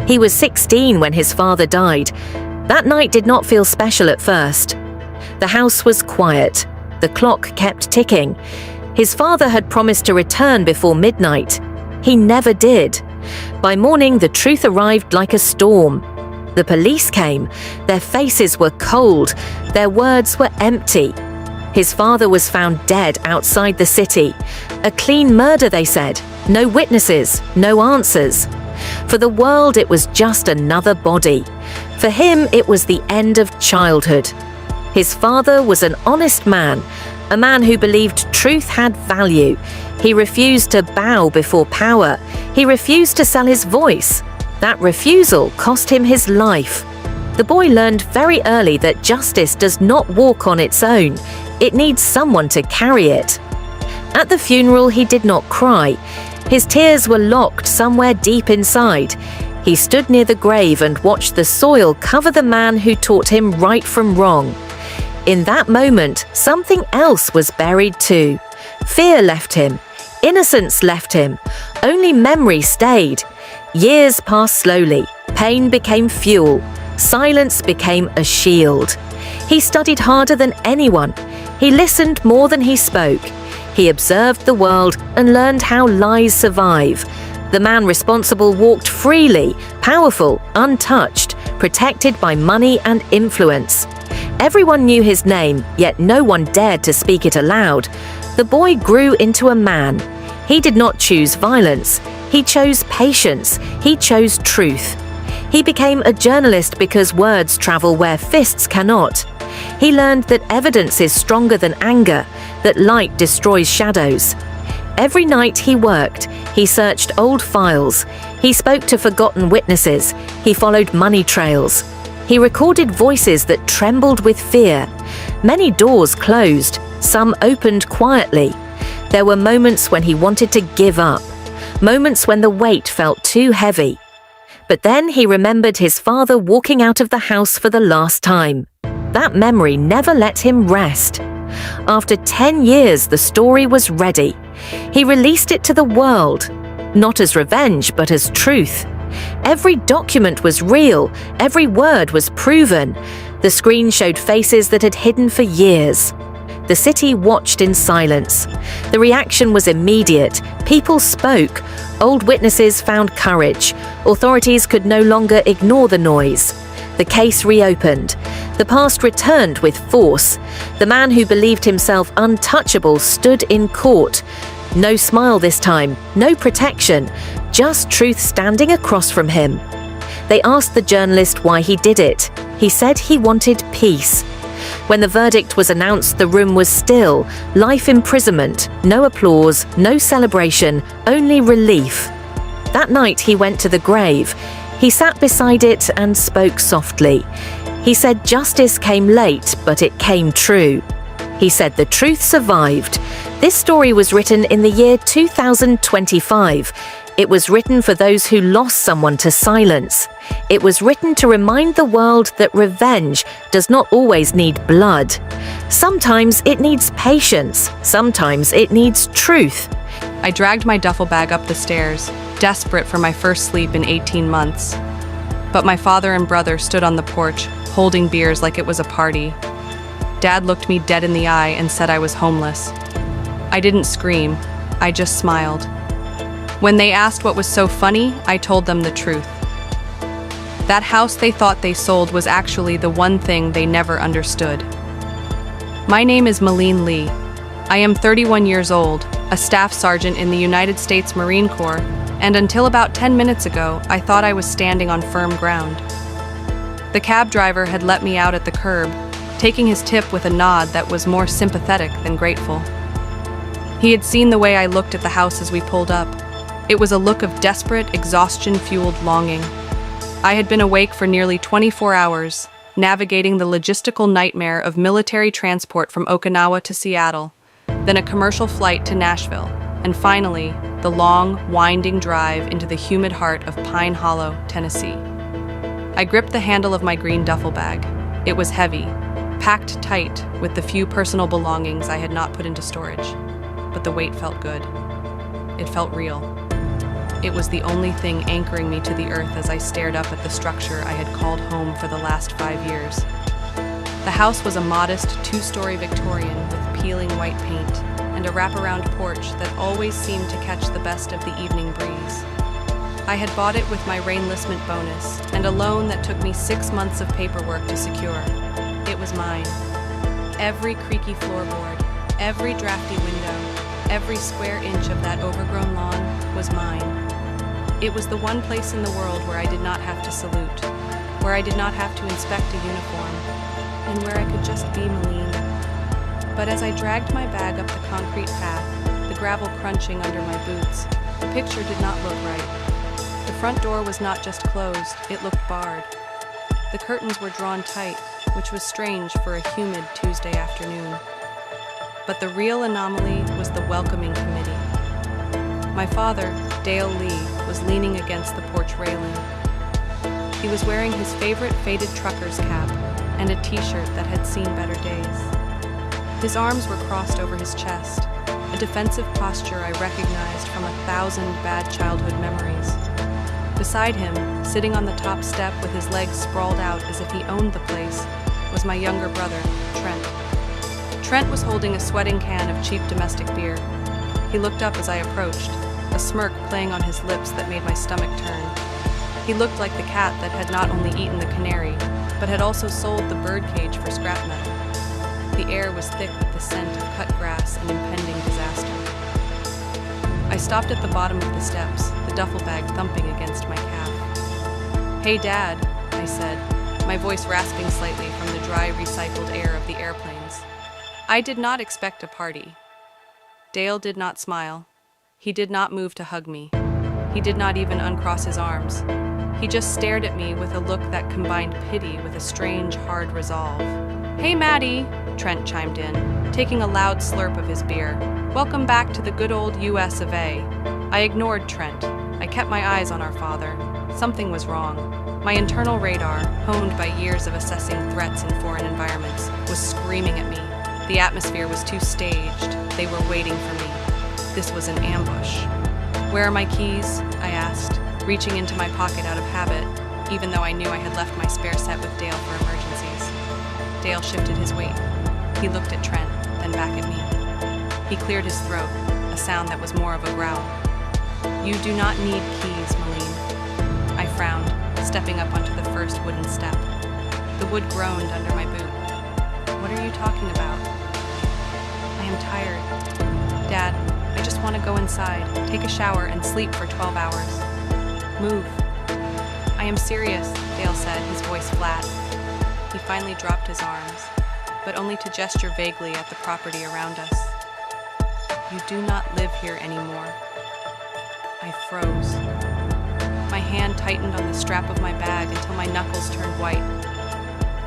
He was 16 when his father died. That night did not feel special at first. The house was quiet. The clock kept ticking. His father had promised to return before midnight. He never did. By morning, the truth arrived like a storm. The police came. Their faces were cold. Their words were empty. His father was found dead outside the city. A clean murder, they said. No witnesses, no answers. For the world, it was just another body. For him, it was the end of childhood. His father was an honest man, a man who believed truth had value. He refused to bow before power. He refused to sell his voice. That refusal cost him his life. The boy learned very early that justice does not walk on its own. It needs someone to carry it. At the funeral, he did not cry. His tears were locked somewhere deep inside. He stood near the grave and watched the soil cover the man who taught him right from wrong. In that moment, something else was buried too. Fear left him. Innocence left him. Only memory stayed. Years passed slowly. Pain became fuel. Silence became a shield. He studied harder than anyone. He listened more than he spoke. He observed the world and learned how lies survive. The man responsible walked freely, powerful, untouched, protected by money and influence. Everyone knew his name, yet no one dared to speak it aloud. The boy grew into a man. He did not choose violence. He chose patience. He chose truth. He became a journalist because words travel where fists cannot. He learned that evidence is stronger than anger, that light destroys shadows. Every night he worked, he searched old files. He spoke to forgotten witnesses. He followed money trails. He recorded voices that trembled with fear. Many doors closed, some opened quietly. There were moments when he wanted to give up, moments when the weight felt too heavy. But then he remembered his father walking out of the house for the last time. That memory never let him rest. After 10 years, the story was ready. He released it to the world, not as revenge, but as truth. Every document was real, every word was proven. The screen showed faces that had hidden for years. The city watched in silence. The reaction was immediate. People spoke. Old witnesses found courage. Authorities could no longer ignore the noise. The case reopened. The past returned with force. The man who believed himself untouchable stood in court. No smile this time, no protection, just truth standing across from him. They asked the journalist why he did it. He said he wanted peace. When the verdict was announced, the room was still. Life imprisonment, no applause, no celebration, only relief. That night he went to the grave. He sat beside it and spoke softly. He said justice came late, but it came true. He said the truth survived. This story was written in the year 2025. It was written for those who lost someone to silence. It was written to remind the world that revenge does not always need blood. Sometimes it needs patience. Sometimes it needs truth. I dragged my duffel bag up the stairs, desperate for my first sleep in 18 months. But my father and brother stood on the porch, holding beers like it was a party. Dad looked me dead in the eye and said I was homeless. I didn't scream. I just smiled. When they asked what was so funny, I told them the truth. That house they thought they sold was actually the one thing they never understood. My name is Malene Lee. I am 31 years old, a staff sergeant in the United States Marine Corps, and until about 10 minutes ago, I thought I was standing on firm ground. The cab driver had let me out at the curb, taking his tip with a nod that was more sympathetic than grateful. He had seen the way I looked at the house as we pulled up. It was a look of desperate, exhaustion-fueled longing. I had been awake for nearly 24 hours, navigating the logistical nightmare of military transport from Okinawa to Seattle, then a commercial flight to Nashville, and finally, the long, winding drive into the humid heart of Pine Hollow, Tennessee. I gripped the handle of my green duffel bag. It was heavy, packed tight with the few personal belongings I had not put into storage, but the weight felt good. It felt real. It was the only thing anchoring me to the earth as I stared up at the structure I had called home for the last 5 years. The house was a modest 2-story Victorian with peeling white paint and a wraparound porch that always seemed to catch the best of the evening breeze. I had bought it with my rainlessment bonus and a loan that took me 6 months of paperwork to secure. It was mine. Every creaky floorboard, every drafty window, every square inch of that overgrown lawn was mine. It was the one place in the world where I did not have to salute, where I did not have to inspect a uniform, and where I could just be Malene. But as I dragged my bag up the concrete path, the gravel crunching under my boots, the picture did not look right. The front door was not just closed, it looked barred. The curtains were drawn tight, which was strange for a humid Tuesday afternoon. But the real anomaly was the welcoming committee. My father, Dale Lee, was leaning against the porch railing. He was wearing his favorite faded trucker's cap and a t-shirt that had seen better days. His arms were crossed over his chest, a defensive posture I recognized from 1,000 bad childhood memories. Beside him, sitting on the top step with his legs sprawled out as if he owned the place, was my younger brother, Trent. Trent was holding a sweating can of cheap domestic beer. He looked up as I approached, a smirk playing on his lips that made my stomach turn. He looked like the cat that had not only eaten the canary, but had also sold the birdcage for scrap metal. The air was thick with the scent of cut grass and impending disaster. I stopped at the bottom of the steps, the duffel bag thumping against my calf. "Hey, Dad," I said, my voice rasping slightly from the dry, recycled air of the airplanes. I did not expect a party. Dale did not smile. He did not move to hug me. He did not even uncross his arms. He just stared at me with a look that combined pity with a strange, hard resolve. "Hey, Maddie," Trent chimed in, taking a loud slurp of his beer. "Welcome back to the good old US of A." I ignored Trent. I kept my eyes on our father. Something was wrong. My internal radar, honed by years of assessing threats in foreign environments, was screaming at me. The atmosphere was too staged. They were waiting for me. This was an ambush. "Where are my keys?" I asked, reaching into my pocket out of habit, even though I knew I had left my spare set with Dale for emergencies. Dale shifted his weight. He looked at Trent, then back at me. He cleared his throat, a sound that was more of a growl. "You do not need keys, Malene." I frowned, stepping up onto the first wooden step. The wood groaned under my boot. "What are you talking about?" "I am tired. Dad, I just want to go inside, take a shower, and sleep for 12 hours. Move." "I am serious," Dale said, his voice flat. He finally dropped his arms, but only to gesture vaguely at the property around us. "You do not live here anymore." I froze. My hand tightened on the strap of my bag until my knuckles turned white.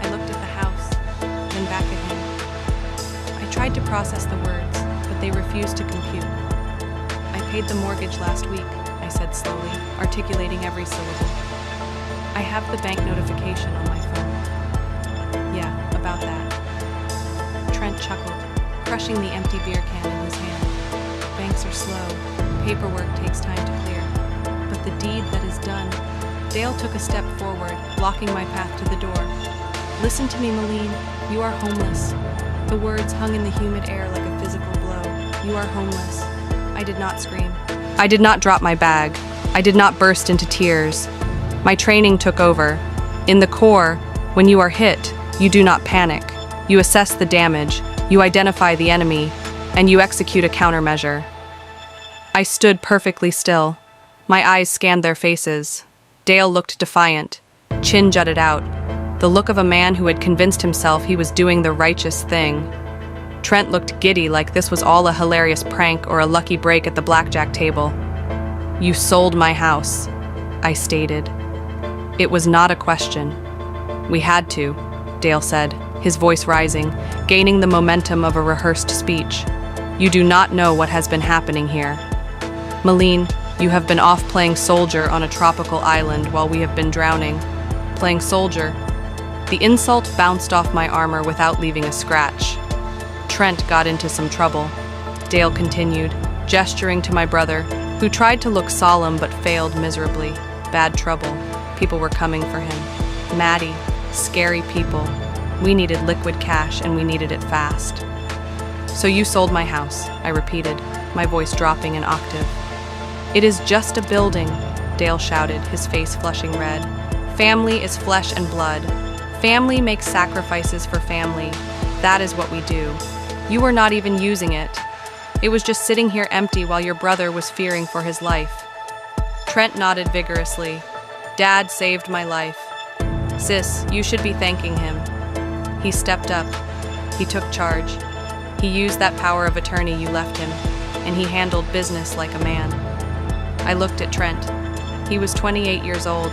I looked at the house, then back at him. I tried to process the words, but they refused to compute. "I paid the mortgage last week," I said slowly, articulating every syllable. "I have the bank notification on my phone." "Yeah, about that." Trent chuckled, crushing the empty beer can in his hand. "Banks are slow. Paperwork takes time to clear. But the deed that is done." Dale took a step forward, blocking my path to the door. "Listen to me, Malene. You are homeless." The words hung in the humid air like a physical blow. "You are homeless." I did not scream. I did not drop my bag. I did not burst into tears. My training took over. In the Corps, when you are hit, you do not panic. You assess the damage, you identify the enemy, and you execute a countermeasure. I stood perfectly still. My eyes scanned their faces. Dale looked defiant, chin jutted out, the look of a man who had convinced himself he was doing the righteous thing. Trent looked giddy, like this was all a hilarious prank or a lucky break at the blackjack table. "You sold my house," I stated. It was not a question. "We had to," Dale said, his voice rising, gaining the momentum of a rehearsed speech. "You do not know what has been happening here. Malene, you have been off playing soldier on a tropical island while we have been drowning. Playing soldier." The insult bounced off my armor without leaving a scratch. "Trent got into some trouble," Dale continued, gesturing to my brother, who tried to look solemn but failed miserably. Bad trouble. People were coming for him. Maddie, scary people. We needed liquid cash and we needed it fast. So you sold my house, I repeated, my voice dropping an octave. It is just a building, Dale shouted, his face flushing red. Family is flesh and blood. Family makes sacrifices for family. That is what we do. You were not even using it. It was just sitting here empty while your brother was fearing for his life. Trent nodded vigorously. Dad saved my life. Sis, you should be thanking him. He stepped up. He took charge. He used that power of attorney you left him, and he handled business like a man. I looked at Trent. He was 28 years old,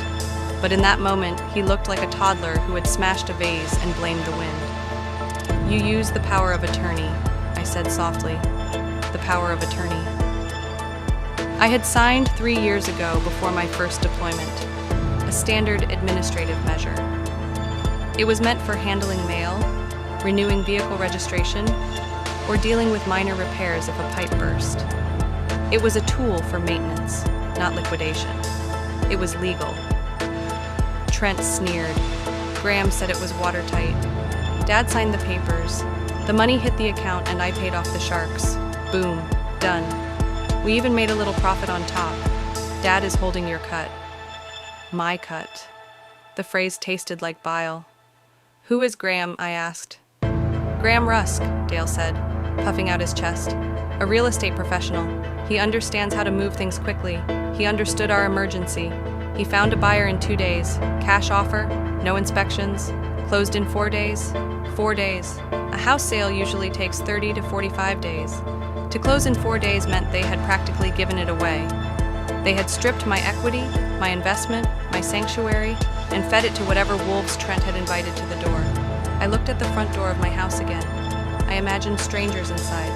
but in that moment, he looked like a toddler who had smashed a vase and blamed the wind. You used the power of attorney, I said softly. The power of attorney. I had signed 3 years ago before my first deployment, a standard administrative measure. It was meant for handling mail, renewing vehicle registration, or dealing with minor repairs if a pipe burst. It was a tool for maintenance, not liquidation. It was legal. Trent sneered. Graham said it was watertight. Dad signed the papers. The money hit the account and I paid off the sharks. Boom. Done. We even made a little profit on top. Dad is holding your cut. My cut. The phrase tasted like bile. Who is Graham? I asked. Graham Rusk, Dale said, puffing out his chest. A real estate professional. He understands how to move things quickly. He understood our emergency. He found a buyer in 2 days. Cash offer, no inspections. Closed in 4 days. 4 days. A house sale usually takes 30 to 45 days. To close in 4 days meant they had practically given it away. They had stripped my equity, my investment, my sanctuary, and fed it to whatever wolves Trent had invited to the door. I looked at the front door of my house again. I imagined strangers inside.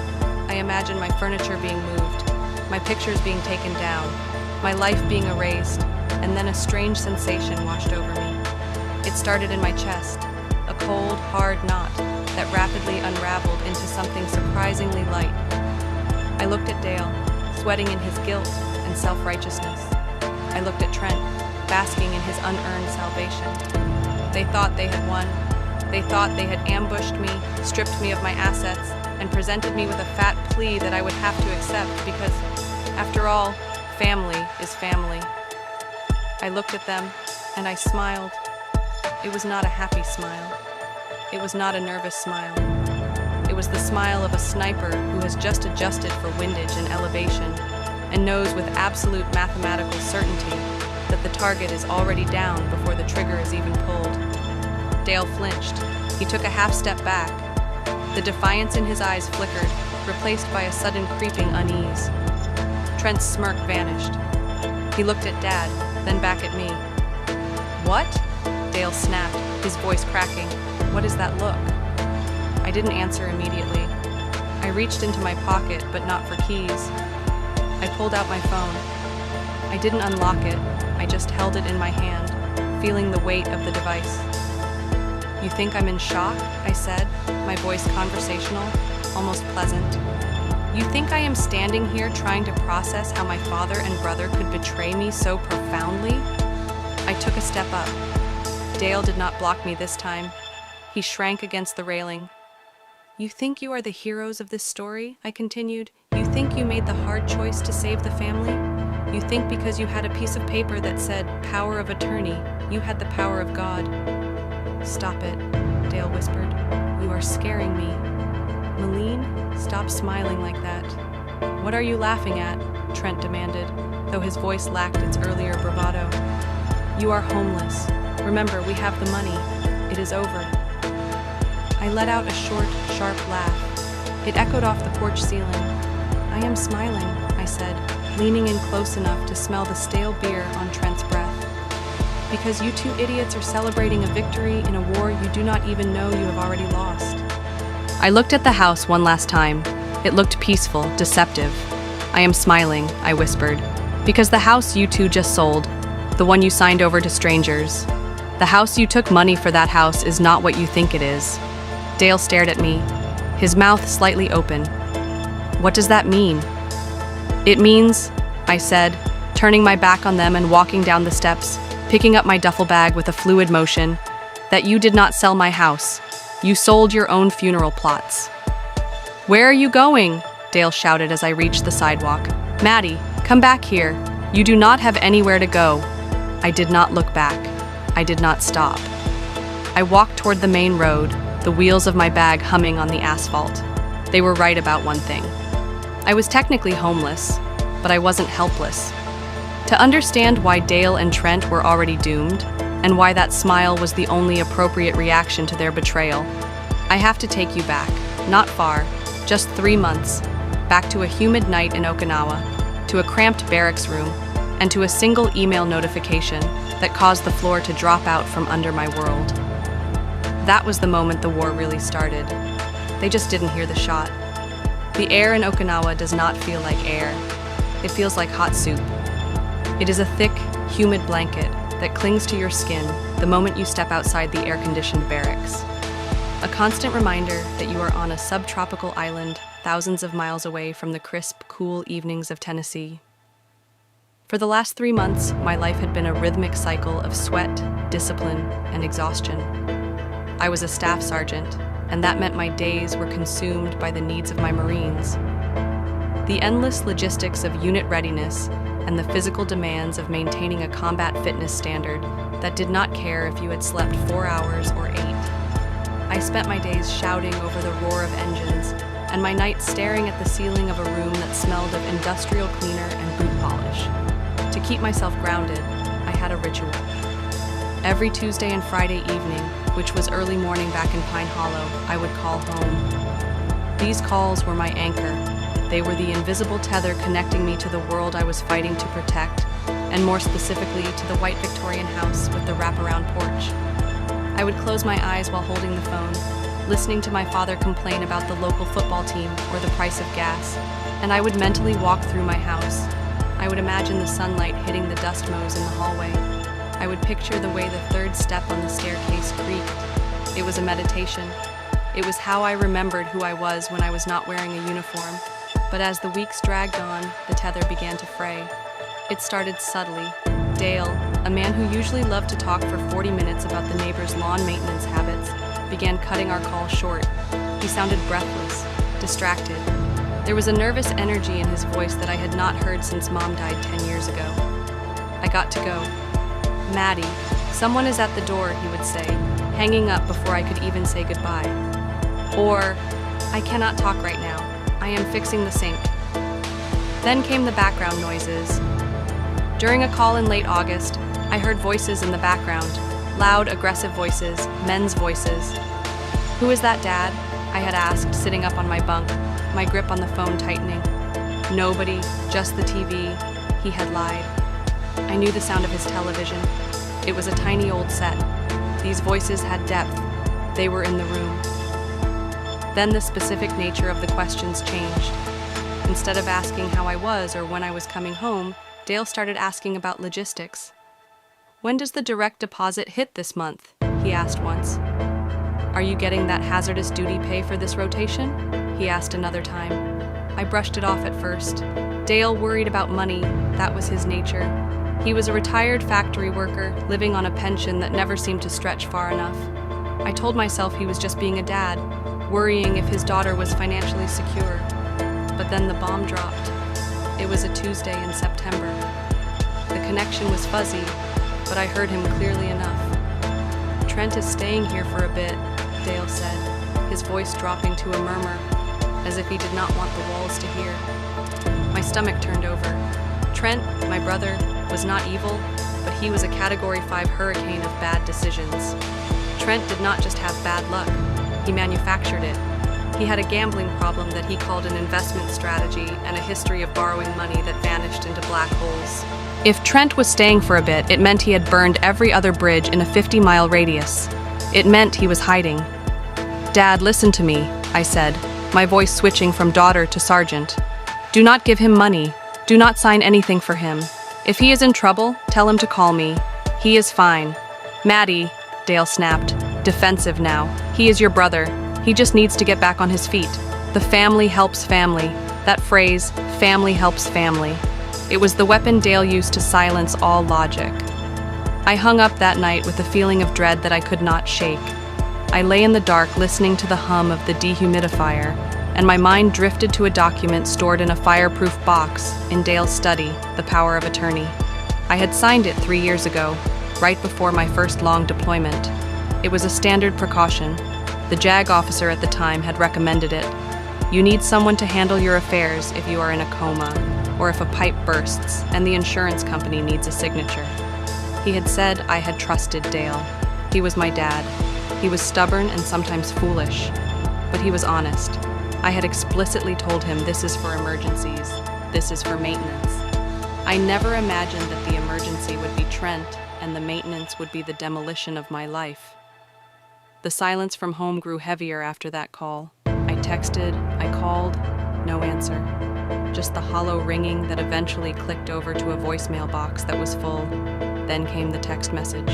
I imagined my furniture being moved, my pictures being taken down, my life being erased, and then a strange sensation washed over me. It started in my chest, a cold, hard knot that rapidly unraveled into something surprisingly light. I looked at Dale, sweating in his guilt and self-righteousness. I looked at Trent, basking in his unearned salvation. They thought they had won. They thought they had ambushed me, stripped me of my assets, and presented me with a fat plea that I would have to accept because, after all, family is family. I looked at them, and I smiled. It was not a happy smile. It was not a nervous smile. It was the smile of a sniper who has just adjusted for windage and elevation and knows with absolute mathematical certainty that the target is already down before the trigger is even pulled. Dale flinched. He took a half step back. The defiance in his eyes flickered, replaced by a sudden creeping unease. Trent's smirk vanished. He looked at Dad, then back at me. What? Dale snapped, his voice cracking. What is that look? I didn't answer immediately. I reached into my pocket, but not for keys. I pulled out my phone. I didn't unlock it. I just held it in my hand, feeling the weight of the device. You think I'm in shock? I said, my voice conversational, almost pleasant. You think I am standing here trying to process how my father and brother could betray me so profoundly? I took a step up. Dale did not block me this time. He shrank against the railing. You think you are the heroes of this story? I continued. You think you made the hard choice to save the family? You think because you had a piece of paper that said power of attorney, you had the power of God? Stop it, Dale whispered. You are scaring me. Malene, stop smiling like that. What are you laughing at? Trent demanded, though his voice lacked its earlier bravado. You are homeless. Remember, we have the money. It is over. I let out a short, sharp laugh. It echoed off the porch ceiling. I am smiling, I said, leaning in close enough to smell the stale beer on Trent's breath. Because you two idiots are celebrating a victory in a war you do not even know you have already lost. I looked at the house one last time. It looked peaceful, deceptive. I am smiling, I whispered, because the house you two just sold, the one you signed over to strangers, the house you took money for, that house is not what you think it is. Dale stared at me, his mouth slightly open. What does that mean? It means I said, turning my back on them and walking down the steps, picking up my duffel bag with a fluid motion, that you did not sell my house. You sold your own funeral plots. Where are you going? Dale shouted as I reached the sidewalk. Maddie, come back here. You do not have anywhere to go. I did not look back. I did not stop. I walked toward the main road, the wheels of my bag humming on the asphalt. They were right about one thing. I was technically homeless, but I wasn't helpless. To understand why Dale and Trent were already doomed, and why that smile was the only appropriate reaction to their betrayal, I have to take you back, not far, just 3 months, back to a humid night in Okinawa, to a cramped barracks room, and to a single email notification that caused the floor to drop out from under my world. That was the moment the war really started. They just didn't hear the shot. The air in Okinawa does not feel like air. It feels like hot soup. It is a thick, humid blanket that clings to your skin the moment you step outside the air-conditioned barracks. A constant reminder that you are on a subtropical island thousands of miles away from the crisp, cool evenings of Tennessee. For the last 3 months, my life had been a rhythmic cycle of sweat, discipline, and exhaustion. I was a staff sergeant, and that meant my days were consumed by the needs of my Marines. The endless logistics of unit readiness and the physical demands of maintaining a combat fitness standard that did not care if you had slept 4 hours or 8. I spent my days shouting over the roar of engines, and my nights staring at the ceiling of a room that smelled of industrial cleaner and boot polish. To keep myself grounded, I had a ritual. Every Tuesday and Friday evening, which was early morning back in Pine Hollow, I would call home. These calls were my anchor. They were the invisible tether connecting me to the world I was fighting to protect, and more specifically to the white Victorian house with the wraparound porch. I would close my eyes while holding the phone, listening to my father complain about the local football team or the price of gas, and I would mentally walk through my house. I would imagine the sunlight hitting the dust mows in the hallway. I would picture the way the third step on the staircase creaked. It was a meditation. It was how I remembered who I was when I was not wearing a uniform. But as the weeks dragged on, the tether began to fray. It started subtly. Dale, a man who usually loved to talk for 40 minutes about the neighbor's lawn maintenance habits, began cutting our call short. He sounded breathless, distracted. There was a nervous energy in his voice that I had not heard since Mom died 10 years ago. I got to go. Maddie, someone is at the door, he would say, hanging up before I could even say goodbye. Or, I cannot talk right now. I am fixing the sink. Then came the background noises. During a call in late August, I heard voices in the background, loud, aggressive voices, men's voices. Who is that, Dad? I had asked, sitting up on my bunk, my grip on the phone tightening. Nobody, just the TV. He had lied. I knew the sound of his television. It was a tiny old set. These voices had depth. They were in the room. Then the specific nature of the questions changed. Instead of asking how I was or when I was coming home, Dale started asking about logistics. When does the direct deposit hit this month? He asked once. Are you getting that hazardous duty pay for this rotation? He asked another time. I brushed it off at first. Dale worried about money. That was his nature. He was a retired factory worker, living on a pension that never seemed to stretch far enough. I told myself he was just being a dad, worrying if his daughter was financially secure. But then the bomb dropped. It was a Tuesday in September. The connection was fuzzy, but I heard him clearly enough. Trent is staying here for a bit, Dale said, his voice dropping to a murmur, as if he did not want the walls to hear. My stomach turned over. Trent, my brother, was not evil, but he was a Category 5 hurricane of bad decisions. Trent did not just have bad luck, he manufactured it. He had a gambling problem that he called an investment strategy and a history of borrowing money that vanished into black holes. If Trent was staying for a bit, it meant he had burned every other bridge in a 50-mile radius. It meant he was hiding. Dad, listen to me, I said, my voice switching from daughter to sergeant. Do not give him money. Do not sign anything for him. If he is in trouble, tell him to call me. He is fine. Maddie, Dale snapped, defensive now. He is your brother. He just needs to get back on his feet. The family helps family. That phrase, family helps family. It was the weapon Dale used to silence all logic. I hung up that night with a feeling of dread that I could not shake. I lay in the dark listening to the hum of the dehumidifier, and my mind drifted to a document stored in a fireproof box in Dale's study, the power of attorney. I had signed it 3 years ago, right before my first long deployment. It was a standard precaution. The JAG officer at the time had recommended it. You need someone to handle your affairs if you are in a coma, or if a pipe bursts and the insurance company needs a signature. He had said I had trusted Dale. He was my dad. He was stubborn and sometimes foolish, but he was honest. I had explicitly told him this is for emergencies, this is for maintenance. I never imagined that the emergency would be Trent and the maintenance would be the demolition of my life. The silence from home grew heavier after that call. I texted, I called, no answer. Just the hollow ringing that eventually clicked over to a voicemail box that was full. Then came the text message.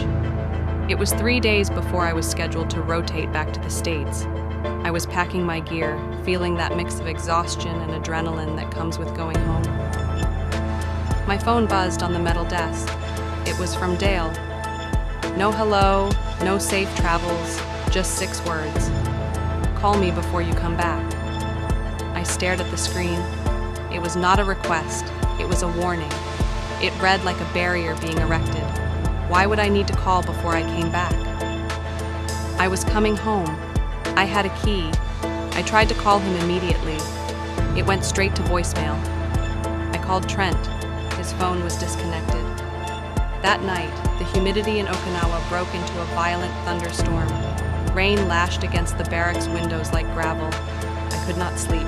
It was 3 days before I was scheduled to rotate back to the States. I was packing my gear, feeling that mix of exhaustion and adrenaline that comes with going home. My phone buzzed on the metal desk. It was from Dale. No hello, no safe travels, just 6 words. Call me before you come back. I stared at the screen. It was not a request, it was a warning. It read like a barrier being erected. Why would I need to call before I came back? I was coming home. I had a key. I tried to call him immediately. It went straight to voicemail. I called Trent. His phone was disconnected. That night, the humidity in Okinawa broke into a violent thunderstorm. Rain lashed against the barracks windows like gravel. I could not sleep.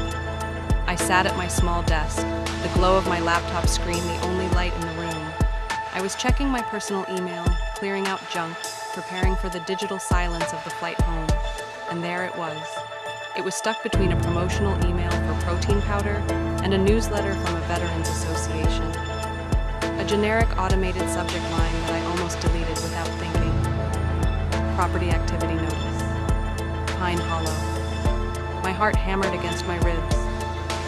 I sat at my small desk, the glow of my laptop screen the only light in the room. I was checking my personal email, clearing out junk, preparing for the digital silence of the flight home. And there it was. It was stuck between a promotional email for protein powder and a newsletter from a veterans association. A generic automated subject line that I almost deleted without thinking. Property activity notice. Pine Hollow. My heart hammered against my ribs.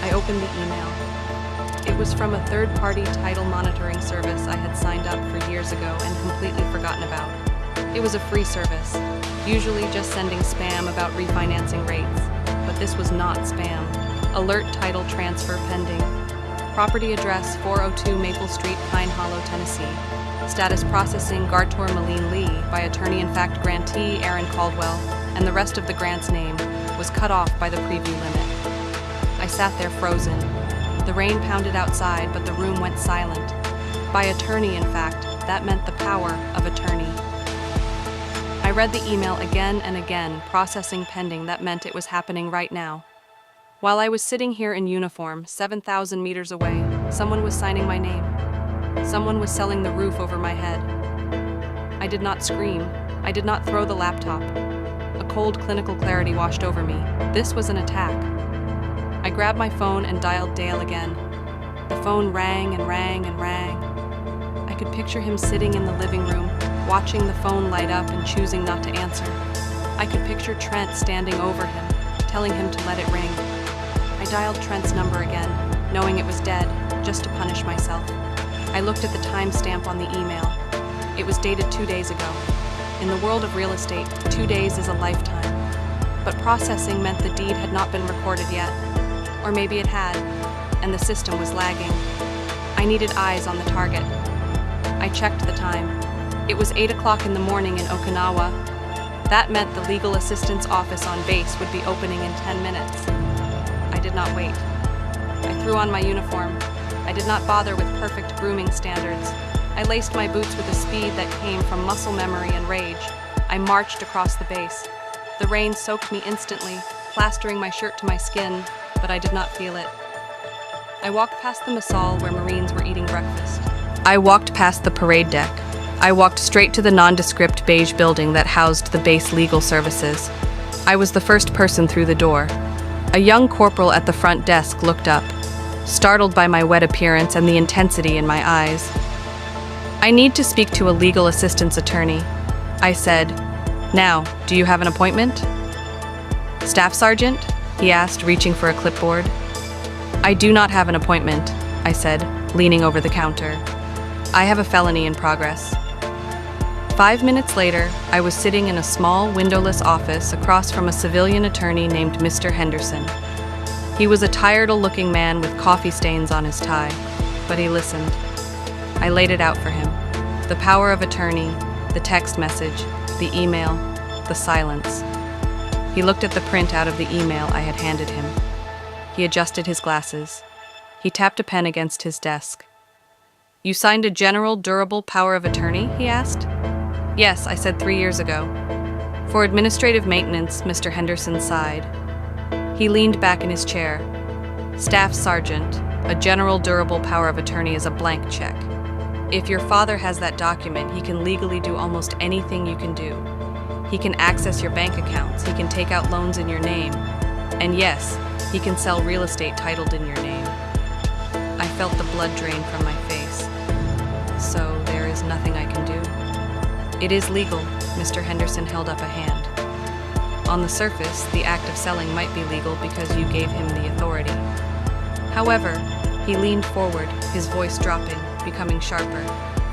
I opened the email. It was from a third-party title monitoring service I had signed up for years ago and completely forgotten about. It was a free service, usually just sending spam about refinancing rates, but this was not spam. Alert title transfer pending. Property address 402 Maple Street, Pine Hollow, Tennessee. Status processing Gartor Malene Lee by attorney-in-fact grantee Aaron Caldwell, and the rest of the grant's name was cut off by the preview limit. I sat there frozen. The rain pounded outside, but the room went silent. By attorney, in fact, that meant the power of attorney. I read the email again and again, processing pending. That meant it was happening right now. While I was sitting here in uniform, 7,000 meters away, someone was signing my name. Someone was selling the roof over my head. I did not scream. I did not throw the laptop. A cold clinical clarity washed over me. This was an attack. I grabbed my phone and dialed Dale again. The phone rang and rang and rang. I could picture him sitting in the living room, watching the phone light up and choosing not to answer. I could picture Trent standing over him, telling him to let it ring. I dialed Trent's number again, knowing it was dead, just to punish myself. I looked at the timestamp on the email. It was dated 2 days ago. In the world of real estate, 2 days is a lifetime. But processing meant the deed had not been recorded yet. Or maybe it had, and the system was lagging. I needed eyes on the target. I checked the time. It was 8 o'clock in the morning in Okinawa. That meant the legal assistance office on base would be opening in 10 minutes. I did not wait. I threw on my uniform. I did not bother with perfect grooming standards. I laced my boots with a speed that came from muscle memory and rage. I marched across the base. The rain soaked me instantly, plastering my shirt to my skin, but I did not feel it. I walked past the Masal where Marines were eating breakfast. I walked past the parade deck. I walked straight to the nondescript beige building that housed the base legal services. I was the first person through the door. A young corporal at the front desk looked up, startled by my wet appearance and the intensity in my eyes. "I need to speak to a legal assistance attorney," I said. "Now, do you have an appointment?" "Staff sergeant?" he asked, reaching for a clipboard. "I do not have an appointment," I said. leaning over the counter. "I have a felony in progress." 5 minutes later, I was sitting in a small, windowless office across from a civilian attorney named Mr. Henderson. He was a tired-looking man with coffee stains on his tie, but he listened. I laid it out for him. The power of attorney, the text message, the email, the silence. He looked at the print out of the email I had handed him. He adjusted his glasses. He tapped a pen against his desk. "You signed a general, durable power of attorney?" he asked. "Yes," I said 3 years ago. "For administrative maintenance," Mr. Henderson sighed. He leaned back in his chair. "Staff Sergeant, a general, durable power of attorney is a blank check. If your father has that document, he can legally do almost anything you can do. He can access your bank accounts, he can take out loans in your name, and yes, he can sell real estate titled in your name." I felt the blood drain from my face. "So there is nothing I can do?" "It is legal." Mr. Henderson held up a hand. "On the surface, the act of selling might be legal because you gave him the authority. However," he leaned forward, his voice dropping, becoming sharper.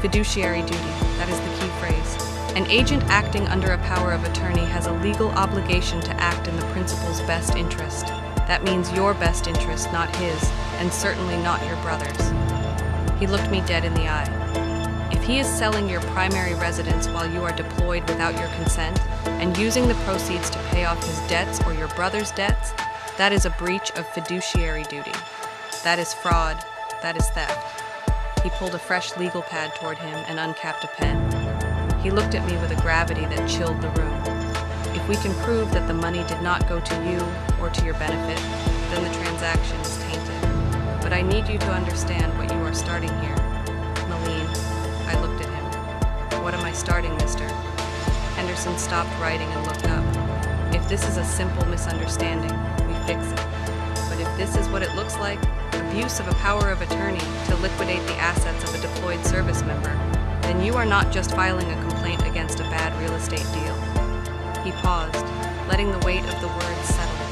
"Fiduciary duty, that is the key phrase. An agent acting under a power of attorney has a legal obligation to act in the principal's best interest. That means your best interest, not his, and certainly not your brother's." He looked me dead in the eye. "If he is selling your primary residence while you are deployed without your consent, and using the proceeds to pay off his debts or your brother's debts, that is a breach of fiduciary duty. That is fraud, that is theft." He pulled a fresh legal pad toward him and uncapped a pen. He looked at me with a gravity that chilled the room. "If we can prove that the money did not go to you or to your benefit, then the transaction is tainted. But I need you to understand what you are starting here." "Malene," I looked at him. "What am I starting, mister?" Henderson stopped writing and looked up. "If this is a simple misunderstanding, we fix it. But if this is what it looks like, abuse of a power of attorney to liquidate the assets of a deployed service member, then you are not just filing a complaint against a bad real estate deal." He paused, letting the weight of the words settle.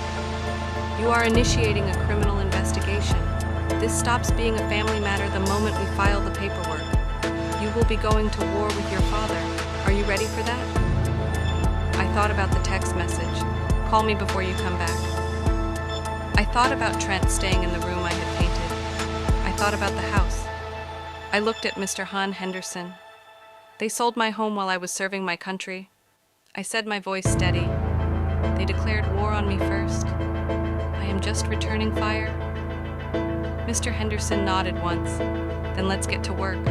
"You are initiating a criminal investigation. This stops being a family matter the moment we file the paperwork. You will be going to war with your father. Are you ready for that?" I thought about the text message. "Call me before you come back." I thought about Trent staying in the room I had painted. I thought about the house. I looked at Mr. Han Henderson. "They sold my home while I was serving my country." I said, my voice steady. "They declared war on me first. I am just returning fire." Mr. Henderson nodded once. "Then let's get to work."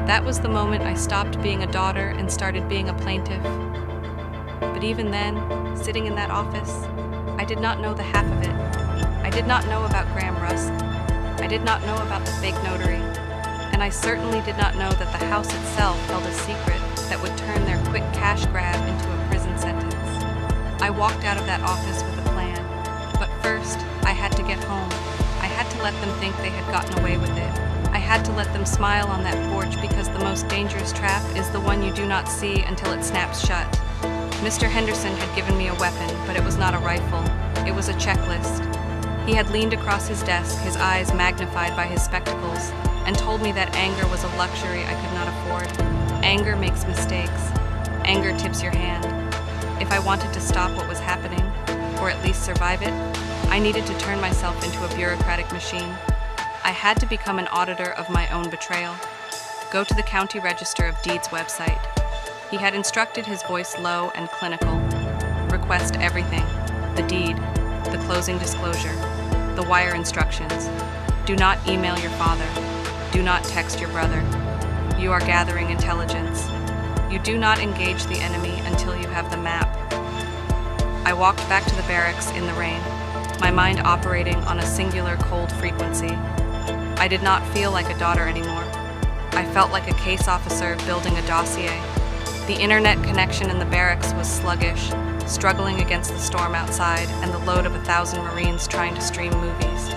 That was the moment I stopped being a daughter and started being a plaintiff. But even then, sitting in that office, I did not know the half of it. I did not know about Graham Rusk. I did not know about the fake notary. And I certainly did not know that the house itself held a secret that would turn their quick cash grab into a prison sentence. I walked out of that office with a plan. But first, I had to get home. I had to let them think they had gotten away with it. I had to let them smile on that porch because the most dangerous trap is the one you do not see until it snaps shut. Mr. Henderson had given me a weapon, but it was not a rifle. It was a checklist. He had leaned across his desk, his eyes magnified by his spectacles, and told me that anger was a luxury I could not afford. Anger makes mistakes. Anger tips your hand. If I wanted to stop what was happening, or at least survive it, I needed to turn myself into a bureaucratic machine. I had to become an auditor of my own betrayal. Go to the County Register of Deeds website. He had instructed, his voice low and clinical. Request everything: the deed, the closing disclosure, the wire instructions. Do not email your father. Do not text your brother. You are gathering intelligence. You do not engage the enemy until you have the map. I walked back to the barracks in the rain, my mind operating on a singular cold frequency. I did not feel like a daughter anymore. I felt like a case officer building a dossier. The internet connection in the barracks was sluggish, struggling against the storm outside and the load of 1,000 Marines trying to stream movies.